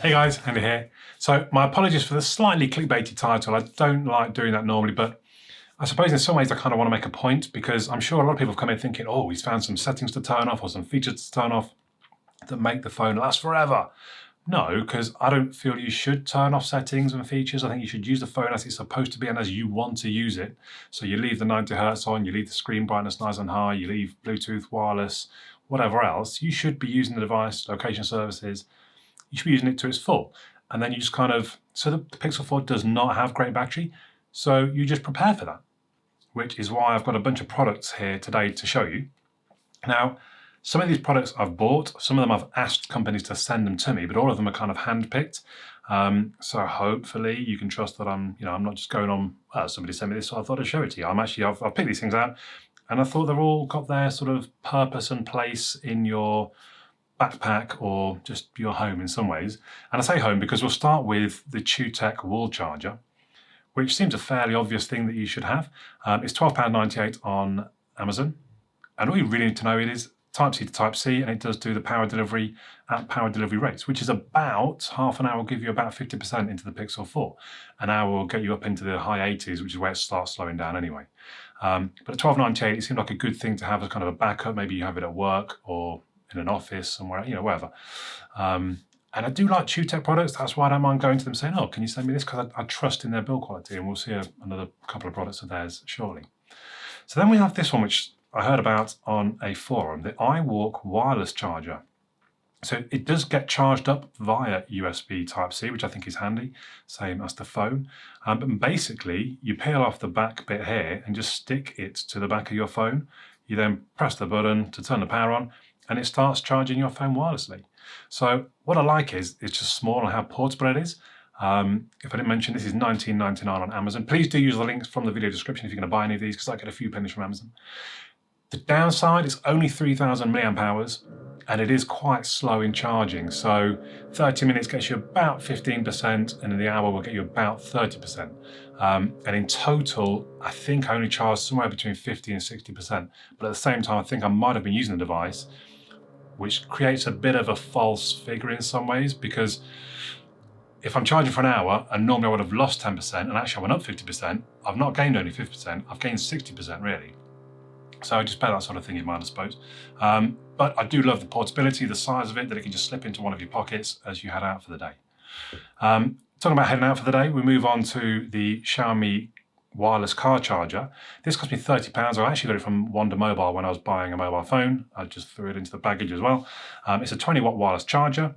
Hey guys, Andy here. So my apologies for the slightly clickbaity title. I don't like doing that normally, but I suppose in some ways I kind of want to make a point because I'm sure a lot of people have come in thinking, oh, he's found some settings to turn off or some features to turn off that make the phone last forever. No, because I don't feel you should turn off settings and features. I think you should use the phone as it's supposed to be and as you want to use it. So you leave the 90 Hertz on, you leave the screen brightness nice and high, you leave Bluetooth, wireless, whatever else. You should be using the device, location services. You should be using it to its full. And then you just so the Pixel 4 does not have great battery. So you just prepare for that, which is why I've got a bunch of products here today to show you. Now, some of these products I've bought, some of them I've asked companies to send them to me, but all of them are kind of hand-picked. So hopefully you can trust that I'm not just going on, somebody sent me this, so I thought I'd show it to you. I've picked these things out and I thought they've all got their sort of purpose and place in your backpack or just your home in some ways. And I say home because we'll start with the TwoTech wall charger, which seems a fairly obvious thing that you should have. It's £12.98 on Amazon. And all you really need to know it is Type-C to Type-C, and it does do the power delivery at power delivery rates, which is about half an hour will give you about 50% into the Pixel 4. An hour will get you up into the high 80s, which is where it starts slowing down anyway. But at £12.98, it seemed like a good thing to have as kind of a backup. Maybe you have it at work or in an office somewhere, wherever. And I do like TwoTech products. That's why I don't mind going to them saying, oh, can you send me this? Because I trust in their build quality, and we'll see another couple of products of theirs shortly. So then we have this one, which I heard about on a forum, the iWalk wireless charger. So it does get charged up via USB Type-C, which I think is handy, same as the phone. But basically, you peel off the back bit here and just stick it to the back of your phone. You then press the button to turn the power on, and it starts charging your phone wirelessly. So what I like is it's just small and how portable it is. If I didn't mention, this is $19.99 on Amazon. Please do use the links from the video description if you're going to buy any of these, because I get a few pennies from Amazon. The downside is only 3,000 milliamp hours, and it is quite slow in charging. So 30 minutes gets you about 15%, and in the hour will get you about 30%. And in total, I think I only charged somewhere between 50 and 60%. But at the same time, I think I might have been using the device, which creates a bit of a false figure in some ways, because if I'm charging for an hour and normally I would have lost 10% and actually I went up 50%, I've not gained only 50%, I've gained 60% really. So just bear that sort of thing in mind, I suppose. But I do love the portability, the size of it, that it can just slip into one of your pockets as you head out for the day. Talking about heading out for the day, we move on to the Xiaomi wireless car charger. This cost me £30. I actually got it from Wonder Mobile when I was buying a mobile phone. I just threw it into the baggage as well. It's a 20-watt wireless charger.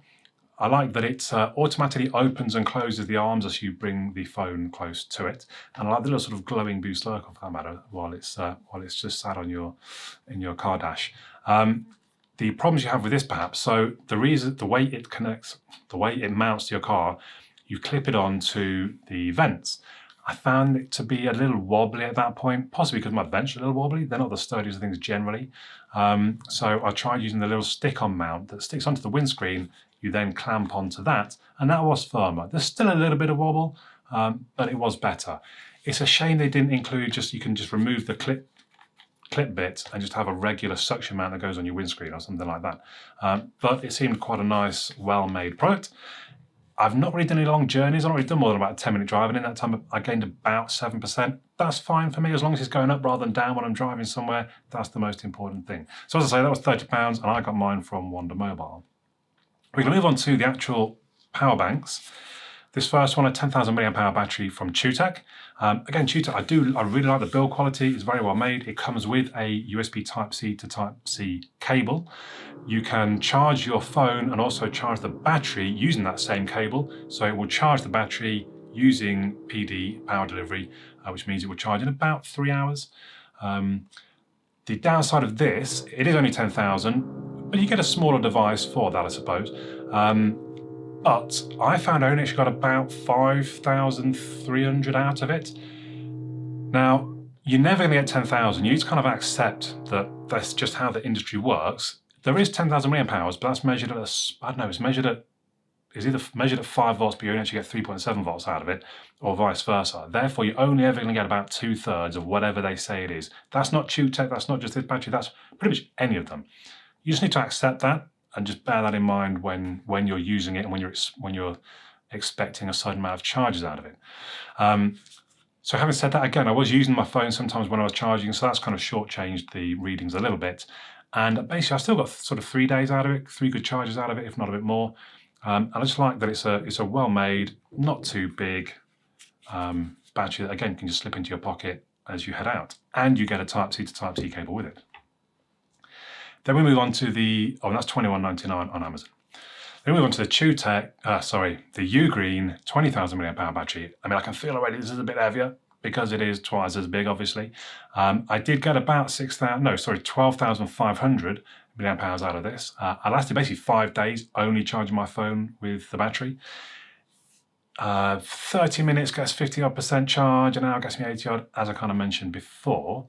I like that it automatically opens and closes the arms as you bring the phone close to it, and I like the little sort of glowing blue circle for that matter while it's just sat on in your car dash. The problems you have with this, perhaps, so the way it connects, the way it mounts to your car, you clip it onto the vents. I found it to be a little wobbly at that point, possibly because my vents are a little wobbly. They're not the sturdiest of things generally. So I tried using the little stick-on mount that sticks onto the windscreen. You then clamp onto that, and that was firmer. There's still a little bit of wobble, but it was better. It's a shame they didn't include you can just remove the clip bit and just have a regular suction mount that goes on your windscreen or something like that. But it seemed quite a nice, well-made product. I've not really done any long journeys. I've not really done more than about a 10-minute drive, and in that time I gained about 7%. That's fine for me, as long as it's going up rather than down when I'm driving somewhere. That's the most important thing. So as I say, that was £30, and I got mine from Wonder Mobile. We can move on to the actual power banks. This first one, a 10,000 milliamp hour battery from TwoTech. Again, TwoTech, I really like the build quality. It's very well made. It comes with a USB Type-C to Type-C cable. You can charge your phone and also charge the battery using that same cable. So it will charge the battery using PD power delivery, which means it will charge in about 3 hours. The downside of this, it is only 10,000. But you get a smaller device for that, I suppose. But I found I only actually got about 5,300 out of it. Now, you're never going to get 10,000. You need to kind of accept that that's just how the industry works. There is 10,000 milliamp hours, but that's measured at, it's either measured at 5 volts, but you only actually get 3.7 volts out of it, or vice versa. Therefore, you're only ever going to get about 2/3 of whatever they say it is. That's not TwoTech, that's not just this battery, that's pretty much any of them. You just need to accept that. and just bear that in mind when you're using it and when you're expecting a certain amount of charges out of it. So having said that, again, I was using my phone sometimes when I was charging, so that's kind of shortchanged the readings a little bit. And basically, I still got sort of 3 days out of it, 3 good charges out of it, if not a bit more. And I just like that it's a well-made, not too big battery that, again, can just slip into your pocket as you head out. And you get a Type-C to Type-C cable with it. Then we move on to the, that's $21.99 on Amazon. Then we move on to the TwoTech, the Ugreen 20,000 mAh battery. I mean, I can feel already this is a bit heavier because it is twice as big, obviously. I did get about 12,500 mAh out of this. I lasted basically 5 days only charging my phone with the battery. 30 minutes gets 50% charge, an hour gets me 80 as I kind of mentioned before.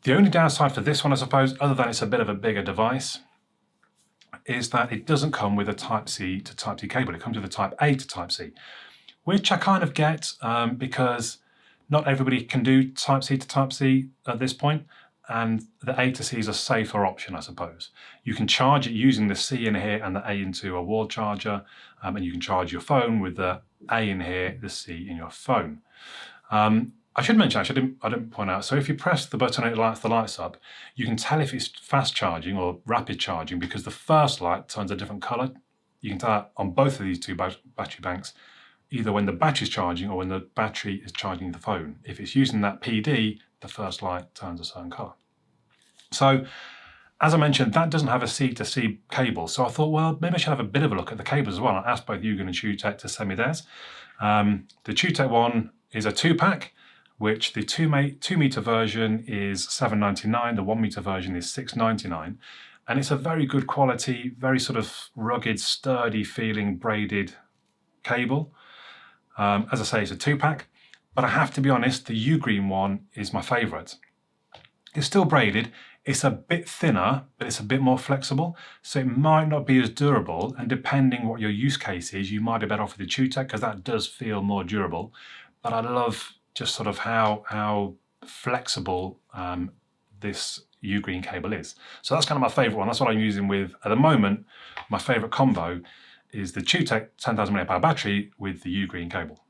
The only downside for this one, I suppose, other than it's a bit of a bigger device, is that it doesn't come with a Type-C to Type-C cable. It comes with a Type-A to Type-C, which I kind of get because not everybody can do Type-C to Type-C at this point, and the A to C is a safer option, I suppose. You can charge it using the C in here and the A into a wall charger, and you can charge your phone with the A in here, the C in your phone. I should mention, actually, I didn't point out, so if you press the button and it lights the lights up, you can tell if it's fast charging or rapid charging because the first light turns a different color. You can tell that on both of these two battery banks, either when the battery's charging or when the battery is charging the phone. If it's using that PD, the first light turns a certain color. So, as I mentioned, that doesn't have a C to C cable, so I thought, well, maybe I should have a bit of a look at the cables as well. I asked both Ugreen and TwoTech to send me theirs. The TwoTech one is a 2-pack, which the 2 meter version is $7.99, the 1 meter version is $6.99, and it's a very good quality, very sort of rugged, sturdy feeling braided cable. As I say, it's a 2-pack, but I have to be honest, the Ugreen one is my favorite. It's still braided, it's a bit thinner, but it's a bit more flexible, so it might not be as durable, and depending what your use case is, you might be better off with the TwoTech because that does feel more durable. But I love just sort of how flexible this Ugreen cable is. So that's kind of my favorite one. That's what I'm using with, at the moment, my favorite combo is the TwoTech 10,000 mAh battery with the Ugreen cable.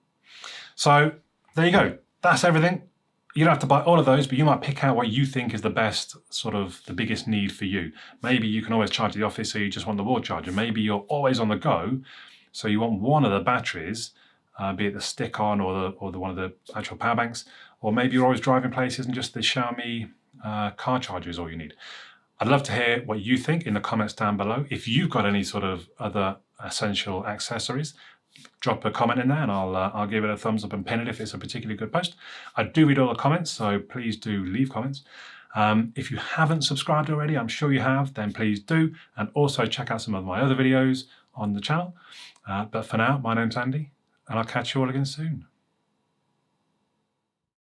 So there you go. That's everything. You don't have to buy all of those, but you might pick out what you think is the best, sort of the biggest need for you. Maybe you can always charge the office, so you just want the wall charger. Maybe you're always on the go, so you want one of the batteries, be it the stick-on or one of the actual power banks, or maybe you're always driving places and just the Xiaomi car charger is all you need. I'd love to hear what you think in the comments down below. If you've got any sort of other essential accessories, drop a comment in there and I'll give it a thumbs up and pin it if it's a particularly good post. I do read all the comments, so please do leave comments. If you haven't subscribed already, I'm sure you have, then please do, and also check out some of my other videos on the channel. But for now, my name's Andy, and I'll catch you all again soon.